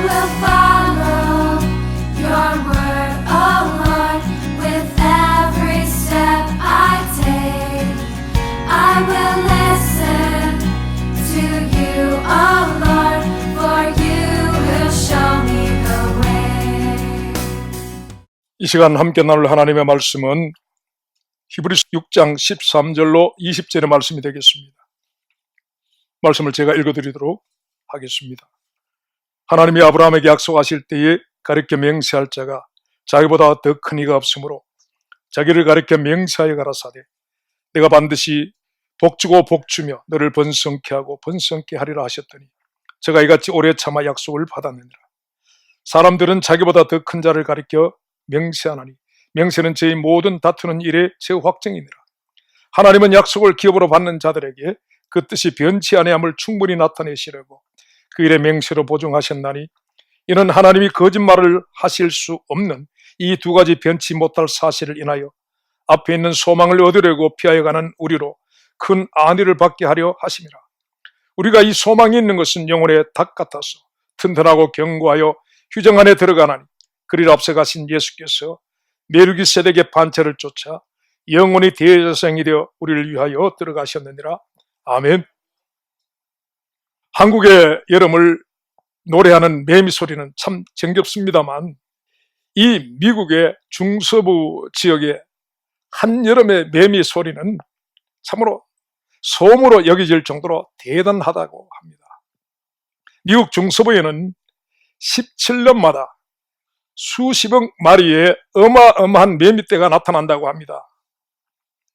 will follow your word, oh Lord, with every step I take. I will listen to you, oh Lord, for you will show me the way. 이 시간 함께 나눌 하나님의 말씀은 히브리서 6장 13절로 20절의 말씀이 되겠습니다. 말씀을 제가 읽어드리도록 하겠습니다. 하나님이 아브라함에게 약속하실 때에 가르쳐 맹세할 자가 자기보다 더 큰 이가 없으므로 자기를 가르쳐 맹세하여 가라사대 내가 반드시 복주고 복주며 너를 번성케 하고 번성케 하리라 하셨더니 저가 이같이 오래 참아 약속을 받았느니라. 사람들은 자기보다 더 큰 자를 가리켜 맹세하나니 맹세는 저희 모든 다투는 일의 제 확정이니라. 하나님은 약속을 기업으로 받는 자들에게 그 뜻이 변치 아니함을 충분히 나타내시려고 그 일의 맹세로 보증하셨나니 이는 하나님이 거짓말을 하실 수 없는 이 두 가지 변치 못할 사실을 인하여 앞에 있는 소망을 얻으려고 피하여 가는 우리로 큰 안위를 받게 하려 하심이라. 우리가 이 소망이 있는 것은 영혼의 닭 같아서 튼튼하고 견고하여 휴정 안에 들어가나니 그리로 앞서가신 예수께서 멜기세덱의 반차를 쫓아 영원히 대제사장이 되어 우리를 위하여 들어가셨느니라. 아멘. 한국의 여름을 노래하는 매미 소리는 참 정겹습니다만 이 미국의 중서부 지역의 한여름의 매미 소리는 참으로 소음으로 여겨질 정도로 대단하다고 합니다. 미국 중서부에는 17년마다 수십억 마리의 어마어마한 매미떼가 나타난다고 합니다.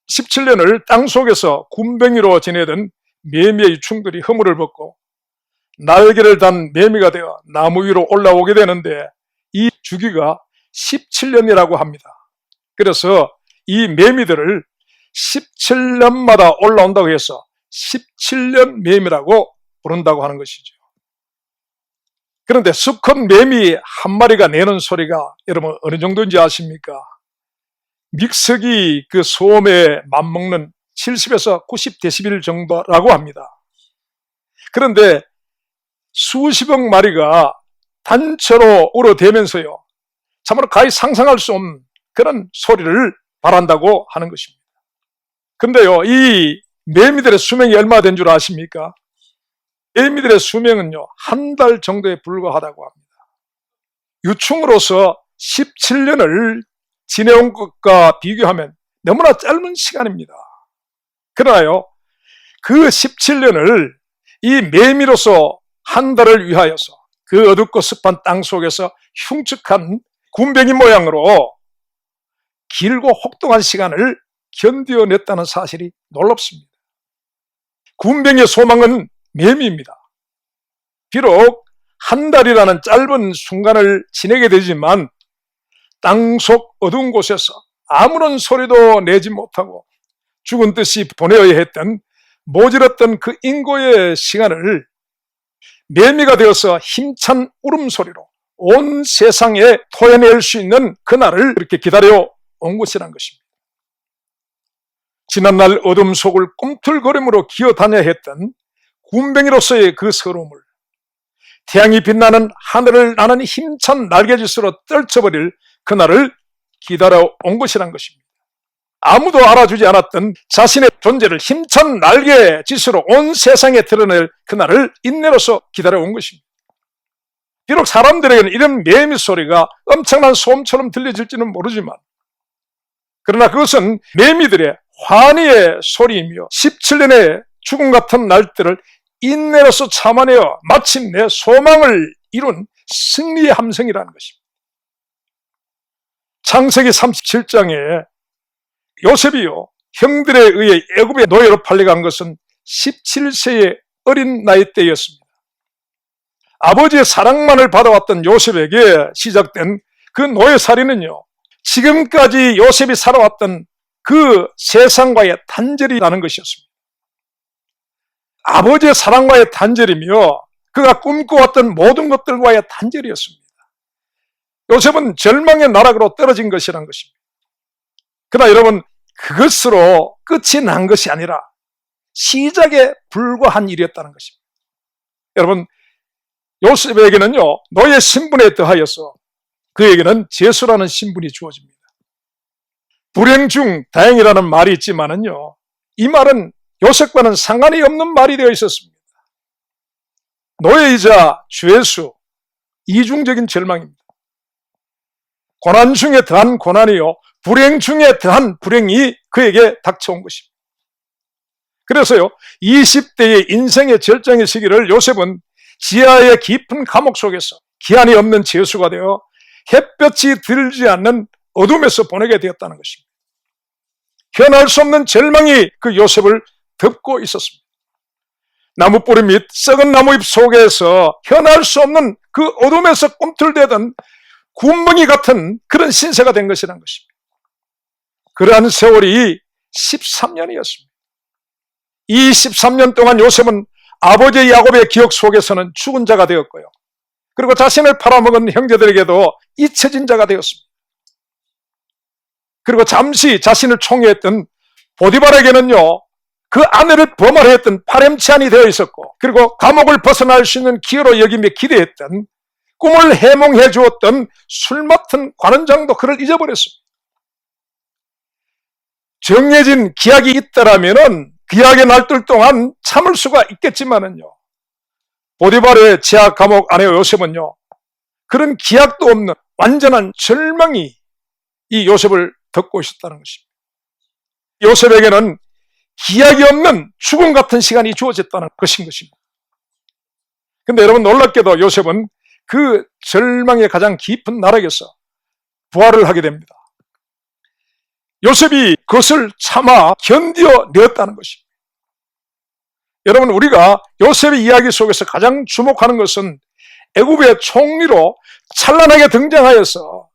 17년을 땅속에서 군뱅이로 지내던 매미의 충들이 허물을 벗고 날개를 단 매미가 되어 나무 위로 올라오게 되는데 이 주기가 17년이라고 합니다. 그래서 이 매미들을 17년마다 올라온다고 해서 17년 매미라고 부른다고 하는 것이죠. 그런데 수컷 매미 한 마리가 내는 소리가 여러분 어느 정도인지 아십니까? 믹서기 그 소음에 맞먹는 70에서 90데시벨 정도라고 합니다. 그런데 수십억 마리가 단체로 울어대면서요, 참으로 가히 상상할 수 없는 그런 소리를 발한다고 하는 것입니다. 그런데요, 이 매미들의 수명이 얼마 된 줄 아십니까? 매미들의 수명은요, 한 달 정도에 불과하다고 합니다. 유충으로서 17년을 지내온 것과 비교하면 너무나 짧은 시간입니다. 그러나요, 그 17년을 이 매미로서 한 달을 위하여서 그 어둡고 습한 땅 속에서 흉측한 군뱅이 모양으로 길고 혹독한 시간을 견뎌냈다는 사실이 놀랍습니다. 군뱅이의 소망은 매미입니다. 비록 한 달이라는 짧은 순간을 지내게 되지만 땅속 어두운 곳에서 아무런 소리도 내지 못하고 죽은 듯이 보내어야 했던 모질었던 그 인고의 시간을 매미가 되어서 힘찬 울음소리로 온 세상에 토해낼 수 있는 그날을 그렇게 기다려 온 것이란 것입니다. 지난날 어둠 속을 꿈틀거림으로 기어다녀야 했던 군뱅이로서의 그 서러움을 태양이 빛나는 하늘을 나는 힘찬 날개짓으로 떨쳐버릴 그날을 기다려 온 것이란 것입니다. 아무도 알아주지 않았던 자신의 존재를 힘찬 날개짓으로 온 세상에 드러낼 그날을 인내로서 기다려 온 것입니다. 비록 사람들에게는 이런 매미 소리가 엄청난 소음처럼 들려질지는 모르지만 그러나 그것은 매미들의 환희의 소리이며 17년의 죽음 같은 날들을 인내로서 참아내어 마침내 소망을 이룬 승리의 함성이라는 것입니다. 창세기 37장에 요셉이요, 형들에 의해 애굽의 노예로 팔려간 것은 17세의 어린 나이 때였습니다. 아버지의 사랑만을 받아왔던 요셉에게 시작된 그 노예살이는요, 지금까지 요셉이 살아왔던 그 세상과의 단절이라는 것이었습니다. 아버지의 사랑과의 단절이며 그가 꿈꿔왔던 모든 것들과의 단절이었습니다. 요셉은 절망의 나락으로 떨어진 것이란 것입니다. 그러나 여러분, 그것으로 끝이 난 것이 아니라 시작에 불과한 일이었다는 것입니다. 여러분, 요셉에게는요, 노예 신분에 더하여서 그에게는 제수라는 신분이 주어집니다. 불행 중 다행이라는 말이 있지만은요, 이 말은 요셉과는 상관이 없는 말이 되어 있었습니다. 노예이자 죄수, 이중적인 절망입니다. 고난 중에 더한 고난이요, 불행 중에 더한 불행이 그에게 닥쳐온 것입니다. 그래서요, 20대의 인생의 절정의 시기를 요셉은 지하의 깊은 감옥 속에서 기한이 없는 죄수가 되어 햇볕이 들지 않는 어둠에서 보내게 되었다는 것입니다. 견할 수 없는 절망이 그 요셉을 덮고 있었습니다. 나무뿌리 및 썩은 나무잎 속에서 견할 수 없는 그 어둠에서 꿈틀대던 구멍이 같은 그런 신세가 된 것이라는 것입니다. 그러한 세월이 13년이었습니다. 이 13년 동안 요셉은 아버지 야곱의 기억 속에서는 죽은 자가 되었고요. 그리고 자신을 팔아먹은 형제들에게도 잊혀진 자가 되었습니다. 그리고 잠시 자신을 총애했던 보디발에게는요, 그 아내를 범하했던 파렴치한이 되어 있었고, 그리고 감옥을 벗어날 수 있는 기회로 여기며 기대했던, 꿈을 해몽해 주었던 술 맡은 관원장도 그를 잊어버렸습니다. 정해진 기약이 있다라면은 기약의 날들 동안 참을 수가 있겠지만은요, 보디발의 지하 감옥 안에 요셉은요, 그런 기약도 없는 완전한 절망이 이 요셉을 덮고 있었다는 것입니다. 요셉에게는 기약이 없는 죽음 같은 시간이 주어졌다는 것인 것입니다. 근데 여러분, 놀랍게도 요셉은 그 절망의 가장 깊은 나락에서 부활을 하게 됩니다. 요셉이 그것을 참아 견뎌내었다는 것입니다. 여러분, 우리가 요셉의 이야기 속에서 가장 주목하는 것은 애굽의 총리로 찬란하게 등장하여서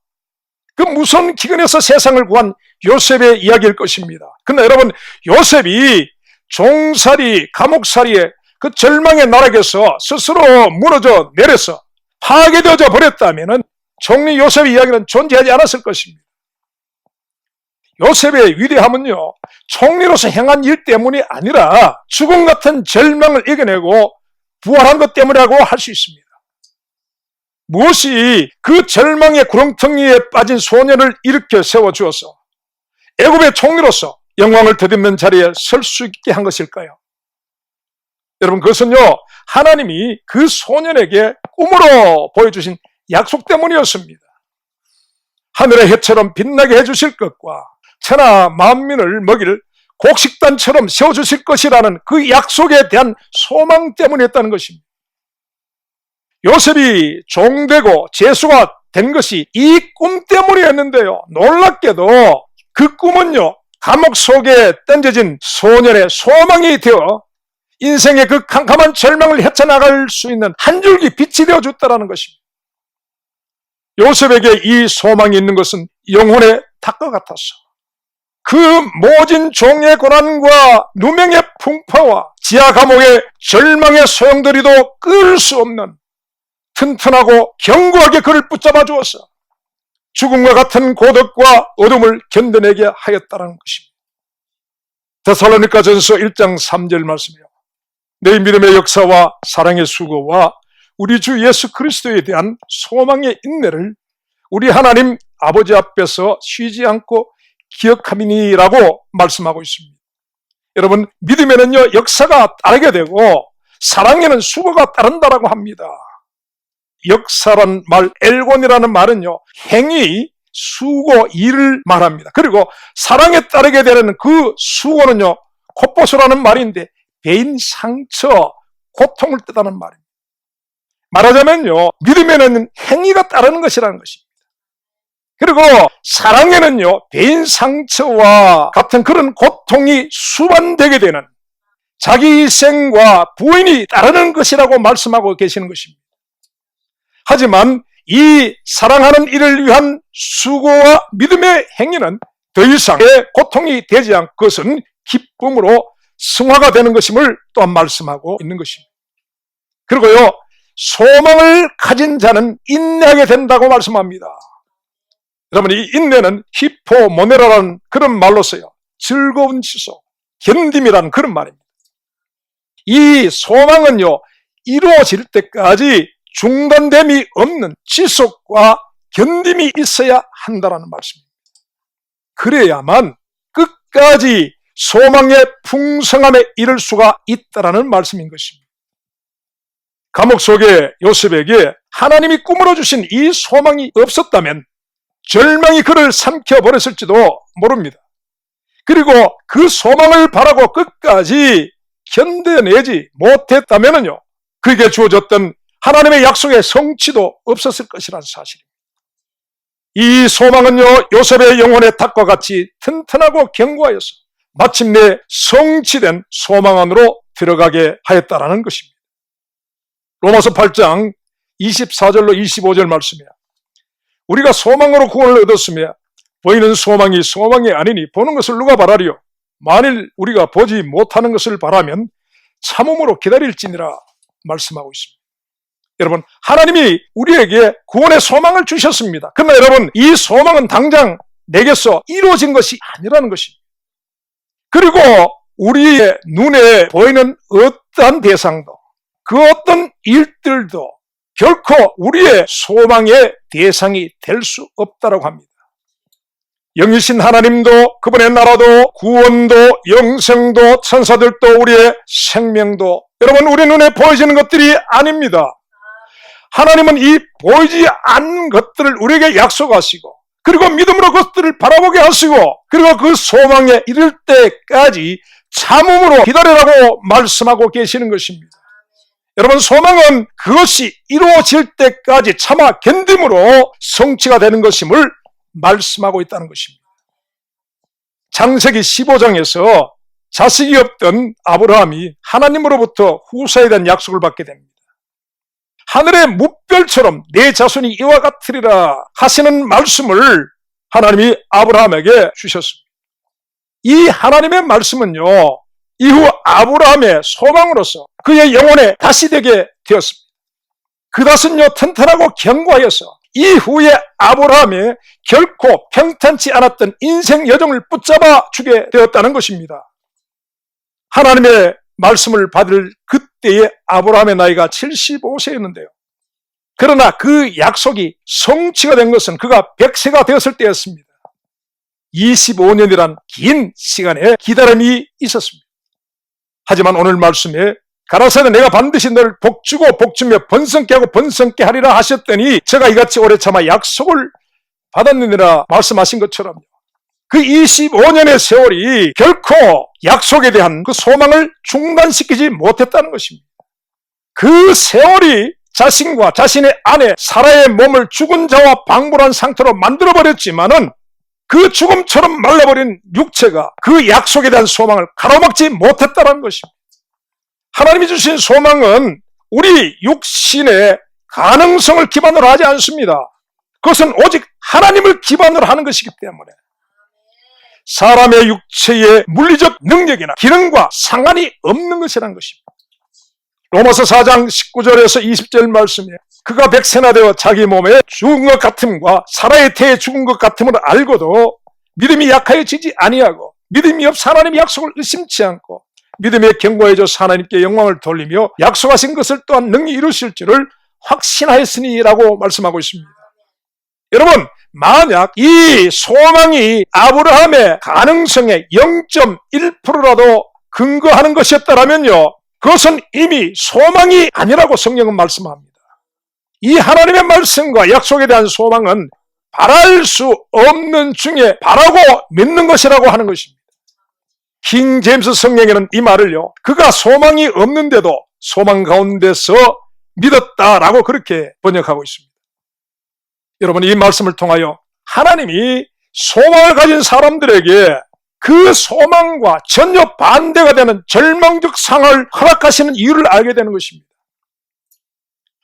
그 무서운 기근에서 세상을 구한 요셉의 이야기일 것입니다. 그런데 여러분, 요셉이 종살이, 감옥살이의 그 절망의 나락에서 스스로 무너져 내려서 파괴되어져 버렸다면 총리 요셉의 이야기는 존재하지 않았을 것입니다. 요셉의 위대함은요, 총리로서 행한 일 때문이 아니라 죽음 같은 절망을 이겨내고 부활한 것 때문이라고 할 수 있습니다. 무엇이 그 절망의 구렁텅이에 빠진 소년을 일으켜 세워주어서 애굽의 총리로서 영광을 덧입는 자리에 설 수 있게 한 것일까요? 여러분, 그것은요, 하나님이 그 소년에게 꿈으로 보여주신 약속 때문이었습니다. 하늘의 해처럼 빛나게 해주실 것과 천하 만민을 먹일 곡식단처럼 세워주실 것이라는 그 약속에 대한 소망 때문이었다는 것입니다. 요셉이 종되고 제수가 된 것이 이 꿈 때문이었는데요, 놀랍게도 그 꿈은요, 감옥 속에 던져진 소년의 소망이 되어 인생의 그 캄캄한 절망을 헤쳐나갈 수 있는 한 줄기 빛이 되어 줬다는 것입니다. 요셉에게 이 소망이 있는 것은 영혼의 닭과 같았어. 그 모진 종의 고난과 누명의 풍파와 지하 감옥의 절망의 소용돌이도 끌 수 없는 튼튼하고 견고하게 그를 붙잡아 주었어. 죽음과 같은 고독과 어둠을 견뎌내게 하였다는 것입니다. 데살로니가전서 1장 3절 말씀이요, 내 믿음의 역사와 사랑의 수고와 우리 주 예수 그리스도에 대한 소망의 인내를 우리 하나님 아버지 앞에서 쉬지 않고 기억함이니라고 말씀하고 있습니다. 여러분, 믿음에는요, 역사가 따르게 되고 사랑에는 수고가 따른다라고 합니다. 역사란 말, 엘곤이라는 말은요, 행위, 수고, 일을 말합니다. 그리고 사랑에 따르게 되는 그 수고는요, 콧보수라는 말인데 배인 상처, 고통을 뜻하는 말입니다. 말하자면요, 믿음에는 행위가 따르는 것이라는 것입니다. 그리고 사랑에는요, 배인 상처와 같은 그런 고통이 수반되게 되는 자기 희생과 부인이 따르는 것이라고 말씀하고 계시는 것입니다. 하지만 이 사랑하는 이를 위한 수고와 믿음의 행위는 더 이상의 고통이 되지 않고 그것은 기쁨으로 승화가 되는 것임을 또한 말씀하고 있는 것입니다. 그리고요, 소망을 가진 자는 인내하게 된다고 말씀합니다. 여러분, 이 인내는 히포모네라라는 그런 말로서요, 즐거운 지속, 견딤이라는 그런 말입니다. 이 소망은요, 이루어질 때까지 중단됨이 없는 지속과 견딤이 있어야 한다는 말씀입니다. 그래야만 끝까지 소망의 풍성함에 이를 수가 있다는 말씀인 것입니다. 감옥 속에 요셉에게 하나님이 꿈으로 주신 이 소망이 없었다면 절망이 그를 삼켜버렸을지도 모릅니다. 그리고 그 소망을 바라고 끝까지 견뎌내지 못했다면요, 그에게 주어졌던 하나님의 약속의 성취도 없었을 것이라는 사실입니다. 이 소망은요, 요셉의 영혼의 닭과 같이 튼튼하고 견고하여서 마침내 성취된 소망 안으로 들어가게 하였다라는 것입니다. 로마서 8장 24절로 25절 말씀이야. 우리가 소망으로 구원을 얻었으며 보이는 소망이 소망이 아니니 보는 것을 누가 바라리요? 만일 우리가 보지 못하는 것을 바라면 참음으로 기다릴지니라 말씀하고 있습니다. 여러분, 하나님이 우리에게 구원의 소망을 주셨습니다. 그러나 여러분, 이 소망은 당장 내게서 이루어진 것이 아니라는 것입니다. 그리고 우리의 눈에 보이는 어떠한 대상도, 그 어떤 일들도 결코 우리의 소망의 대상이 될 수 없다고 합니다. 영이신 하나님도, 그분의 나라도, 구원도, 영생도, 천사들도, 우리의 생명도, 여러분, 우리 눈에 보여지는 것들이 아닙니다. 하나님은 이 보이지 않는 것들을 우리에게 약속하시고, 그리고 믿음으로 그것들을 바라보게 하시고, 그리고 그 소망에 이를 때까지 참음으로 기다리라고 말씀하고 계시는 것입니다. 여러분, 소망은 그것이 이루어질 때까지 참아 견딤으로 성취가 되는 것임을 말씀하고 있다는 것입니다. 창세기 15장에서 자식이 없던 아브라함이 하나님으로부터 후사에 대한 약속을 받게 됩니다. 하늘의 무별처럼 내 자손이 이와 같으리라 하시는 말씀을 하나님이 아브라함에게 주셨습니다. 이 하나님의 말씀은요, 이후 아브라함의 소망으로서 그의 영혼에 다시 되게 되었습니다. 그 닷은요, 튼튼하고 견고하여서 이후에 아브라함이 결코 평탄치 않았던 인생 여정을 붙잡아 주게 되었다는 것입니다. 하나님의 말씀을 받을 그때의 아브라함의 나이가 75세였는데요. 그러나 그 약속이 성취가 된 것은 그가 100세가 되었을 때였습니다. 25년이란 긴 시간의 기다림이 있었습니다. 하지만 오늘 말씀에 가라사대 내가 반드시 너를 복주고 복주며 번성케 하고 번성케 하리라 하셨더니 제가 이같이 오래 참아 약속을 받았느니라 말씀하신 것처럼 그 25년의 세월이 결코 약속에 대한 그 소망을 중단시키지 못했다는 것입니다. 그 세월이 자신과 자신의 아내 사라의 몸을 죽은 자와 방불한 상태로 만들어버렸지만은 그 죽음처럼 말라버린 육체가 그 약속에 대한 소망을 가로막지 못했다는 것입니다. 하나님이 주신 소망은 우리 육신의 가능성을 기반으로 하지 않습니다. 그것은 오직 하나님을 기반으로 하는 것이기 때문에 사람의 육체의 물리적 능력이나 기능과 상관이 없는 것이라는 것입니다. 로마서 4장 19절에서 20절 말씀에 그가 100세나 되어 자기 몸에 죽은 것 같음과 사라의 태에 죽은 것 같음을 알고도 믿음이 약하여지지 아니하고 믿음이 없어 하나님의 약속을 의심치 않고 믿음에 견고해져서 하나님께 영광을 돌리며 약속하신 것을 또한 능히 이루실 줄을 확신하였으니라고 말씀하고 있습니다. 여러분, 만약 이 소망이 아브라함의 가능성의 0.1%라도 근거하는 것이었다면요, 그것은 이미 소망이 아니라고 성경은 말씀합니다. 이 하나님의 말씀과 약속에 대한 소망은 바랄 수 없는 중에 바라고 믿는 것이라고 하는 것입니다. 킹 제임스 성경에는 이 말을요, 그가 소망이 없는데도 소망 가운데서 믿었다라고 그렇게 번역하고 있습니다. 여러분, 이 말씀을 통하여 하나님이 소망을 가진 사람들에게 그 소망과 전혀 반대가 되는 절망적 상황을 허락하시는 이유를 알게 되는 것입니다.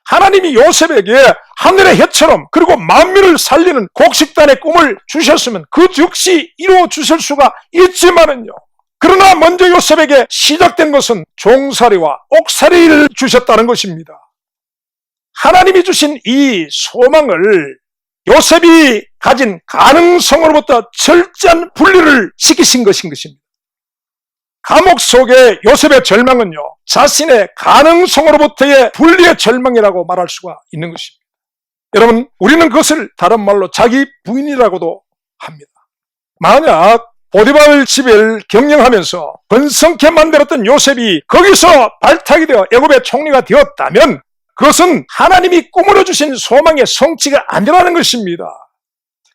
하나님이 요셉에게 하늘의 혀처럼 그리고 만민을 살리는 곡식단의 꿈을 주셨으면 그 즉시 이루어 주실 수가 있지만은요, 그러나 먼저 요셉에게 시작된 것은 종살이와 옥살이를 주셨다는 것입니다. 하나님이 주신 이 소망을 요셉이 가진 가능성으로부터 철저한 분리를 시키신 것인 것입니다. 감옥 속의 요셉의 절망은요, 자신의 가능성으로부터의 분리의 절망이라고 말할 수가 있는 것입니다. 여러분, 우리는 그것을 다른 말로 자기 부인이라고도 합니다. 만약 보디발 집을 경영하면서 번성케 만들었던 요셉이 거기서 발탁이 되어 애굽의 총리가 되었다면 그것은 하나님이 꾸물어 주신 소망의 성취가 아니라는 것입니다.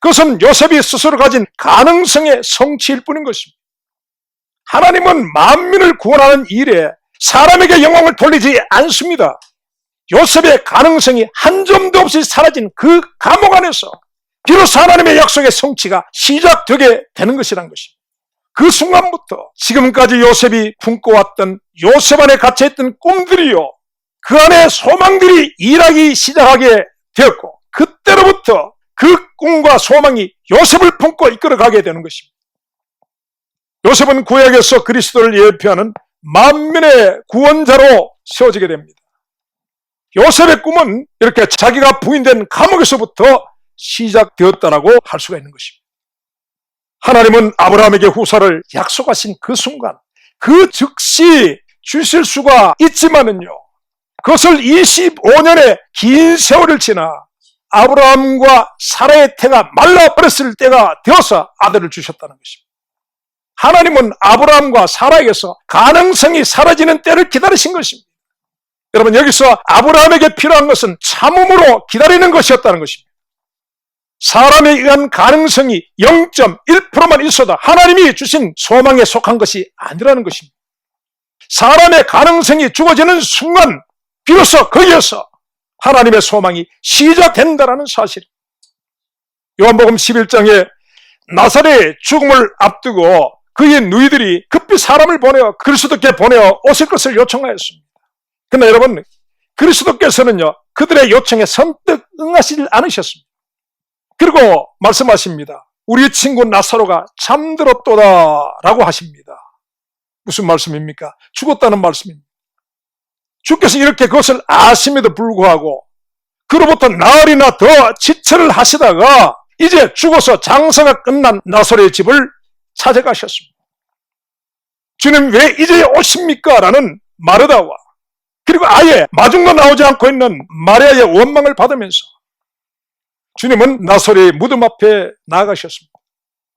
그것은 요셉이 스스로 가진 가능성의 성취일 뿐인 것입니다. 하나님은 만민을 구원하는 일에 사람에게 영광을 돌리지 않습니다. 요셉의 가능성이 한 점도 없이 사라진 그 감옥 안에서 비로소 하나님의 약속의 성취가 시작되게 되는 것이란 것입니다. 그 순간부터 지금까지 요셉이 품고 왔던 요셉 안에 갇혀있던 꿈들이요, 그 안에 소망들이 일하기 시작하게 되었고, 그때로부터 그 꿈과 소망이 요셉을 품고 이끌어가게 되는 것입니다. 요셉은 구약에서 그리스도를 예표하는 만민의 구원자로 세워지게 됩니다. 요셉의 꿈은 이렇게 자기가 부인된 감옥에서부터 시작되었다라고 할 수가 있는 것입니다. 하나님은 아브라함에게 후사를 약속하신 그 순간, 그 즉시 주실 수가 있지만은요, 그것을 25년의 긴 세월을 지나 아브라함과 사라의 태가 말라버렸을 때가 되어서 아들을 주셨다는 것입니다. 하나님은 아브라함과 사라에게서 가능성이 사라지는 때를 기다리신 것입니다. 여러분, 여기서 아브라함에게 필요한 것은 참음으로 기다리는 것이었다는 것입니다. 사람에 의한 가능성이 0.1%만 있어도 하나님이 주신 소망에 속한 것이 아니라는 것입니다. 사람의 가능성이 죽어지는 순간 비로소 거기에서 하나님의 소망이 시작된다는 사실. 요한복음 11장에 나사렛의 죽음을 앞두고 그의 누이들이 급히 사람을 보내어 그리스도께 보내어 오실 것을 요청하였습니다. 그러나 여러분, 그리스도께서는요, 그들의 요청에 선뜻 응하시지 않으셨습니다. 그리고 말씀하십니다. 우리 친구 나사로가 잠들었도다 라고 하십니다. 무슨 말씀입니까? 죽었다는 말씀입니다. 주께서 이렇게 그것을 아심에도 불구하고 그로부터 나흘이나 더 지체를 하시다가 이제 죽어서 장사가 끝난 나사로의 집을 찾아가셨습니다. 주님 왜 이제 오십니까? 라는 마르다와 그리고 아예 마중도 나오지 않고 있는 마리아의 원망을 받으면서 주님은 나사로의 무덤 앞에 나아가셨습니다.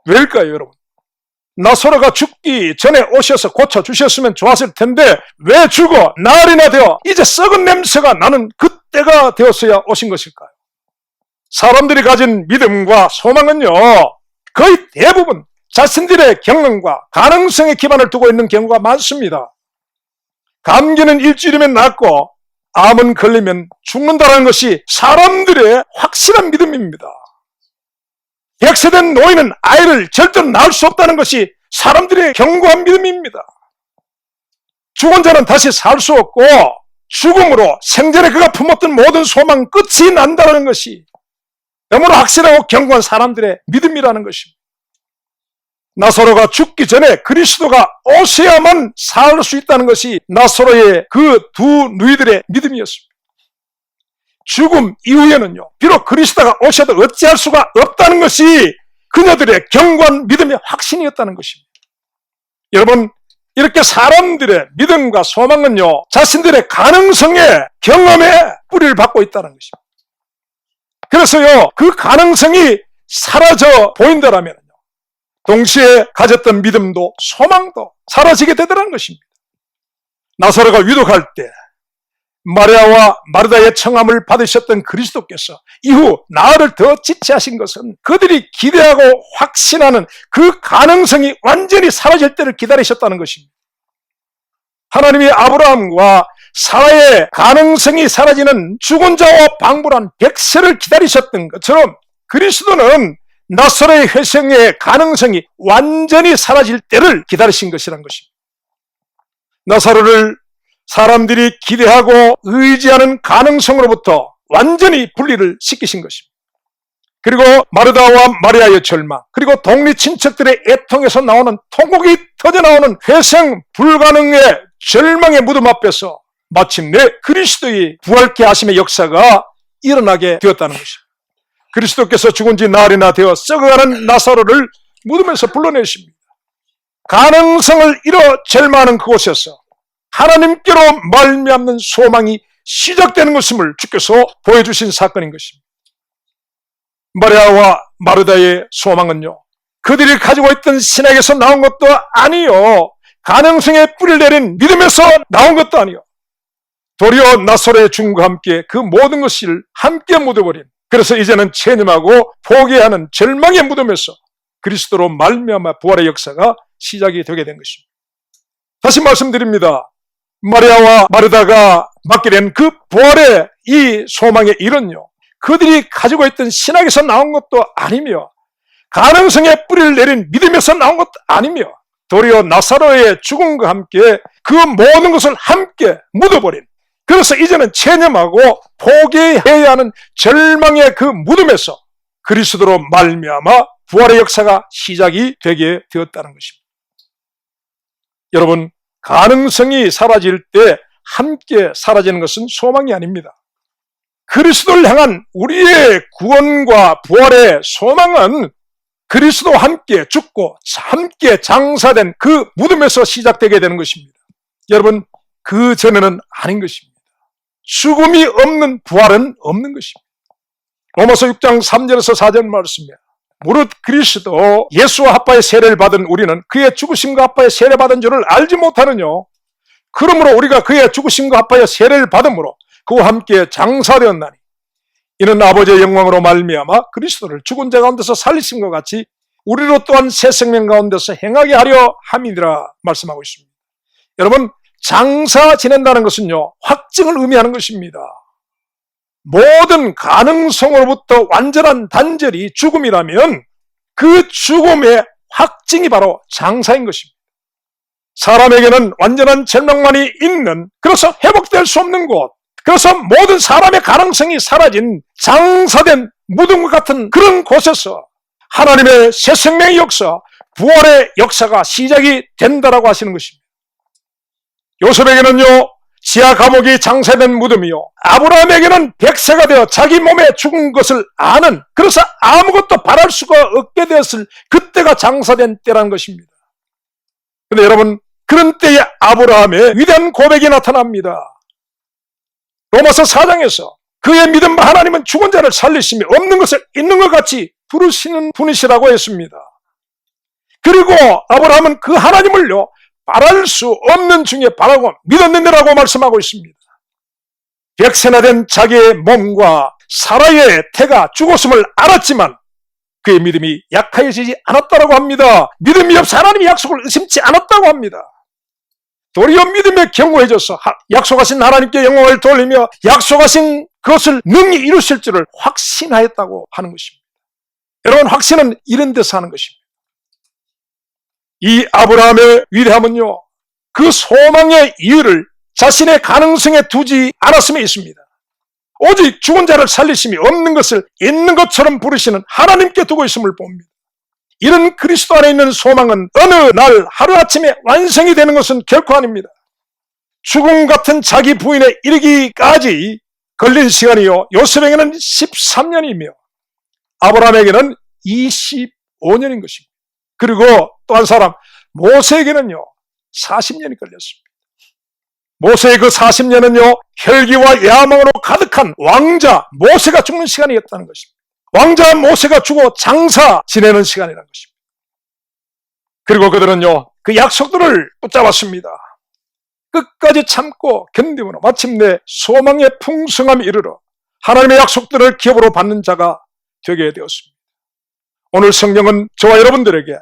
왜일까요, 여러분? 나사로가 죽기 전에 오셔서 고쳐주셨으면 좋았을 텐데 왜 죽어 나흘이나 되어 이제 썩은 냄새가 나는 그때가 되었어야 오신 것일까요? 사람들이 가진 믿음과 소망은요, 거의 대부분 자신들의 경험과 가능성에 기반을 두고 있는 경우가 많습니다. 감기는 일주일이면 낫고 암은 걸리면 죽는다는 것이 사람들의 확실한 믿음입니다. 100세 된 노인은 아이를 절대로 낳을 수 없다는 것이 사람들의 견고한 믿음입니다. 죽은 자는 다시 살 수 없고 죽음으로 생전에 그가 품었던 모든 소망 끝이 난다는 것이 너무나 확실하고 견고한 사람들의 믿음이라는 것입니다. 나사로가 죽기 전에 그리스도가 오셔야만 살 수 있다는 것이 나사로의 그 두 누이들의 믿음이었습니다. 죽음 이후에는요, 비록 그리스도가 오셔도 어찌할 수가 없다는 것이 그녀들의 견고한 믿음의 확신이었다는 것입니다. 여러분, 이렇게 사람들의 믿음과 소망은요, 자신들의 가능성의 경험에 뿌리를 받고 있다는 것입니다. 그래서요, 그 가능성이 사라져 보인다라면 동시에 가졌던 믿음도 소망도 사라지게 되더라는 것입니다. 나사로가 위독할 때 마리아와 마르다의 청함을 받으셨던 그리스도께서 이후 나흘을 더 지체하신 것은 그들이 기대하고 확신하는 그 가능성이 완전히 사라질 때를 기다리셨다는 것입니다. 하나님이 아브라함과 사라의 가능성이 사라지는 죽은 자와 방불한 100세를 기다리셨던 것처럼 그리스도는 나사로의 회생의 가능성이 완전히 사라질 때를 기다리신 것이란 것입니다. 나사로를 사람들이 기대하고 의지하는 가능성으로부터 완전히 분리를 시키신 것입니다. 그리고 마르다와 마리아의 절망, 그리고 동리 친척들의 애통에서 나오는 통곡이 터져나오는 회생 불가능의 절망의 무덤 앞에서 마침내 그리스도의 부활케 하심의 역사가 일어나게 되었다는 것입니다. 그리스도께서 죽은 지 나흘이나 되어 썩어가는 나사로를 무덤에서 불러내십니다. 가능성을 잃어 절망하는 그곳에서 하나님께로 말미암는 소망이 시작되는 것임을 주께서 보여주신 사건인 것입니다. 마리아와 마르다의 소망은요, 그들이 가지고 있던 신학에서 나온 것도 아니요, 가능성에 뿌리를 내린 믿음에서 나온 것도 아니요, 도리어 나사로의 죽음과 함께 그 모든 것을 함께 묻어버린, 그래서 이제는 체념하고 포기하는 절망의 무덤에서 그리스도로 말미암아 부활의 역사가 시작이 되게 된 것입니다. 다시 말씀드립니다. 마리아와 마르다가 맡게 된 그 부활의 이 소망의 일은요, 그들이 가지고 있던 신학에서 나온 것도 아니며 가능성에 뿌리를 내린 믿음에서 나온 것도 아니며 도리어 나사로의 죽음과 함께 그 모든 것을 함께 묻어버린, 그래서 이제는 체념하고 포기해야 하는 절망의 그 무덤에서 그리스도로 말미암아 부활의 역사가 시작이 되게 되었다는 것입니다. 여러분, 가능성이 사라질 때 함께 사라지는 것은 소망이 아닙니다. 그리스도를 향한 우리의 구원과 부활의 소망은 그리스도와 함께 죽고 함께 장사된 그 무덤에서 시작되게 되는 것입니다. 여러분, 그 전에는 아닌 것입니다. 죽음이 없는 부활은 없는 것입니다. 로마서 6장 3절에서 4절 말씀이에요. 무릇 그리스도 예수와 합하여 세례를 받은 우리는 그의 죽으심과 합하여 세례받은 줄을 알지 못하느뇨. 그러므로 우리가 그의 죽으심과 합하여 세례를 받음으로 그와 함께 장사되었나니 이는 아버지의 영광으로 말미암아 그리스도를 죽은 자 가운데서 살리신 것 같이 우리로 또한 새 생명 가운데서 행하게 하려 함이니라 말씀하고 있습니다. 여러분, 장사 지낸다는 것은요, 확증을 의미하는 것입니다. 모든 가능성으로부터 완전한 단절이 죽음이라면 그 죽음의 확증이 바로 장사인 것입니다. 사람에게는 완전한 절망만이 있는, 그래서 회복될 수 없는 곳, 그래서 모든 사람의 가능성이 사라진 장사된 무덤과 같은 그런 곳에서 하나님의 새 생명의 역사, 부활의 역사가 시작이 된다라고 하시는 것입니다. 요셉에게는요, 지하 감옥이 장사된 무덤이요, 아브라함에게는 100세가 되어 자기 몸에 죽은 것을 아는, 그래서 아무것도 바랄 수가 없게 되었을 그때가 장사된 때라는 것입니다. 그런데 여러분, 그런 때에 아브라함의 위대한 고백이 나타납니다. 로마서 4장에서 그의 믿음 하나님은 죽은 자를 살리시며 없는 것을 있는 것 같이 부르시는 분이시라고 했습니다. 그리고 아브라함은 그 하나님을요, 바랄 수 없는 중에 바라고 믿었느니라고 말씀하고 있습니다. 100세나 된 자기의 몸과 사라의 태가 죽었음을 알았지만 그의 믿음이 약해지지 않았다고 합니다. 믿음이 없어 하나님의 약속을 의심치 않았다고 합니다. 도리어 믿음에 견고해져서 약속하신 하나님께 영광을 돌리며 약속하신 그것을 능히 이루실 줄을 확신하였다고 하는 것입니다. 여러분, 확신은 이런 데서 하는 것입니다. 이 아브라함의 위대함은요, 그 소망의 이유를 자신의 가능성에 두지 않았음에 있습니다. 오직 죽은 자를 살리심이 없는 것을 있는 것처럼 부르시는 하나님께 두고 있음을 봅니다. 이런 그리스도 안에 있는 소망은 어느 날 하루아침에 완성이 되는 것은 결코 아닙니다. 죽음 같은 자기 부인에 이르기까지 걸린 시간이요, 요셉에게는 13년이며 아브라함에게는 25년인 것입니다. 그리고 또 한 사람 모세에게는요 40년이 걸렸습니다. 모세의 그 40년은요 혈기와 야망으로 가득한 왕자 모세가 죽는 시간이었다는 것입니다. 왕자 모세가 죽어 장사 지내는 시간이라는 것입니다. 그리고 그들은요 그 약속들을 붙잡았습니다. 끝까지 참고 견디므로 마침내 소망의 풍성함에 이르러 하나님의 약속들을 기업으로 받는 자가 되게 되었습니다. 오늘 성경은 저와 여러분들에게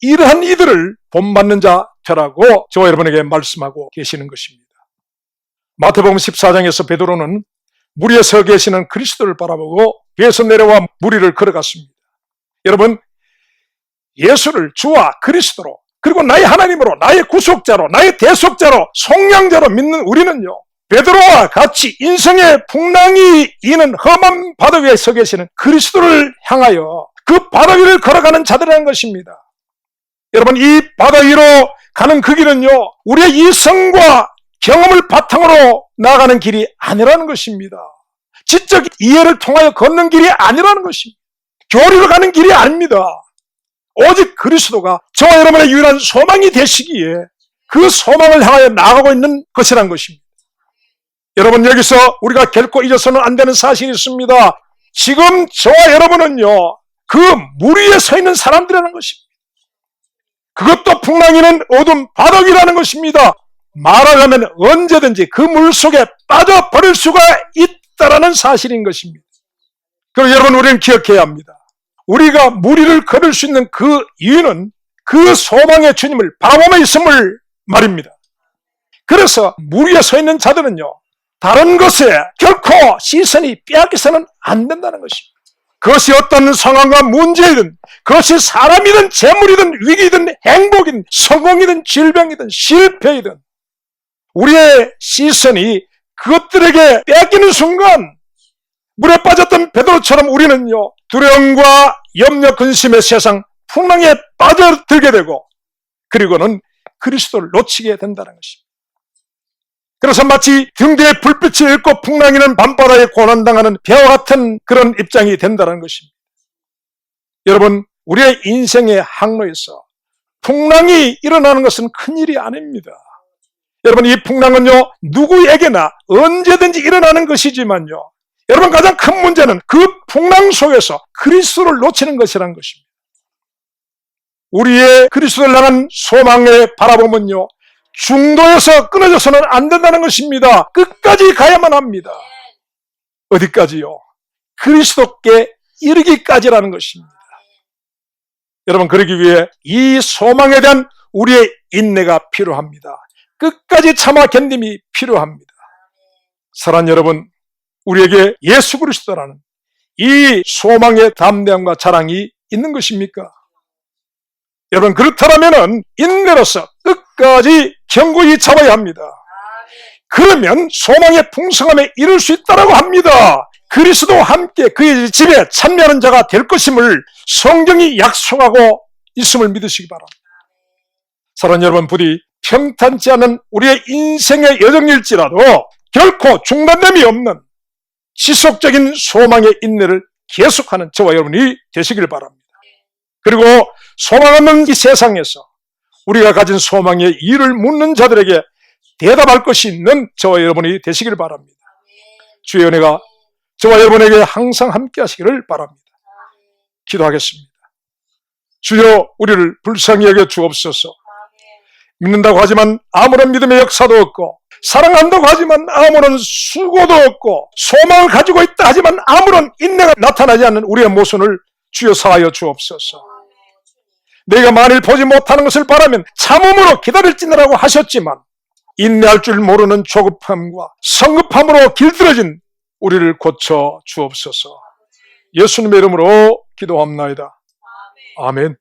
이러한 이들을 본받는 자 되라고 저와 여러분에게 말씀하고 계시는 것입니다. 마태복음 14장에서 베드로는 물 위에 서 계시는 그리스도를 바라보고 배에서 내려와 물 위를 걸어갔습니다. 여러분, 예수를 주와 그리스도로 그리고 나의 하나님으로 나의 구속자로 나의 대속자로 속량자로 믿는 우리는요 베드로와 같이 인생의 풍랑이 이는 험한 바다 위에 서 계시는 그리스도를 향하여 그 바다 위를 걸어가는 자들이라는 것입니다. 여러분, 이 바다 위로 가는 그 길은요 우리의 이성과 경험을 바탕으로 나아가는 길이 아니라는 것입니다. 지적 이해를 통하여 걷는 길이 아니라는 것입니다. 교리로 가는 길이 아닙니다. 오직 그리스도가 저와 여러분의 유일한 소망이 되시기에 그 소망을 향하여 나아가고 있는 것이란 것입니다. 여러분, 여기서 우리가 결코 잊어서는 안 되는 사실이 있습니다. 지금 저와 여러분은요, 그 물 위에 서 있는 사람들이라는 것입니다. 그것도 풍랑이는 어둠 바닥이라는 것입니다. 말하자면 언제든지 그 물 속에 빠져버릴 수가 있다라는 사실인 것입니다. 그리고 여러분, 우리는 기억해야 합니다. 우리가 물 위를 걸을 수 있는 그 이유는 그 소망의 주님을 바라보며 있음을 말입니다. 그래서 물 위에 서 있는 자들은요, 다른 것에 결코 시선이 빼앗겨서는 안 된다는 것입니다. 그것이 어떤 상황과 문제이든, 그것이 사람이든 재물이든 위기든 행복이든 성공이든 질병이든 실패이든, 우리의 시선이 그것들에게 빼앗기는 순간 물에 빠졌던 베드로처럼 우리는요, 두려움과 염려 근심의 세상 풍랑에 빠져들게 되고, 그리고는 그리스도를 놓치게 된다는 것입니다. 그래서 마치 등 뒤에 불빛을 잃고 풍랑이는 밤바다에 고난당하는 배와 같은 그런 입장이 된다는 것입니다. 여러분, 우리의 인생의 항로에서 풍랑이 일어나는 것은 큰일이 아닙니다. 여러분, 이 풍랑은요, 누구에게나 언제든지 일어나는 것이지만요, 여러분, 가장 큰 문제는 그 풍랑 속에서 그리스도를 놓치는 것이라는 것입니다. 우리의 그리스도를 향한 소망의 바라봄은요, 중도에서 끊어져서는 안 된다는 것입니다. 끝까지 가야만 합니다. 어디까지요? 그리스도께 이르기까지라는 것입니다. 여러분, 그러기 위해 이 소망에 대한 우리의 인내가 필요합니다. 끝까지 참아 견딤이 필요합니다. 사랑하는 여러분, 우리에게 예수 그리스도라는 이 소망의 담대함과 자랑이 있는 것입니까? 여러분, 그렇다면 인내로서 끝까지 견고히 잡아야 합니다. 그러면 소망의 풍성함에 이를 수 있다고 합니다. 그리스도와 함께 그의 집에 참여하는 자가 될 것임을 성경이 약속하고 있음을 믿으시기 바랍니다. 사랑하는 여러분, 부디 평탄치 않은 우리의 인생의 여정일지라도 결코 중단됨이 없는 지속적인 소망의 인내를 계속하는 저와 여러분이 되시길 바랍니다. 그리고 소망 없는 이 세상에서 우리가 가진 소망의 이유를 묻는 자들에게 대답할 것이 있는 저와 여러분이 되시길 바랍니다. 주의 은혜가 저와 여러분에게 항상 함께 하시기를 바랍니다. 기도하겠습니다. 주여, 우리를 불쌍히 여겨 주옵소서. 믿는다고 하지만 아무런 믿음의 역사도 없고, 사랑한다고 하지만 아무런 수고도 없고, 소망을 가지고 있다 하지만 아무런 인내가 나타나지 않는 우리의 모습을 주여 사하여 주옵소서. 내가 만일 보지 못하는 것을 바라면 참음으로 기다릴지니라고 하셨지만, 인내할 줄 모르는 조급함과 성급함으로 길들여진 우리를 고쳐 주옵소서. 예수님의 이름으로 기도합나이다. 아멘.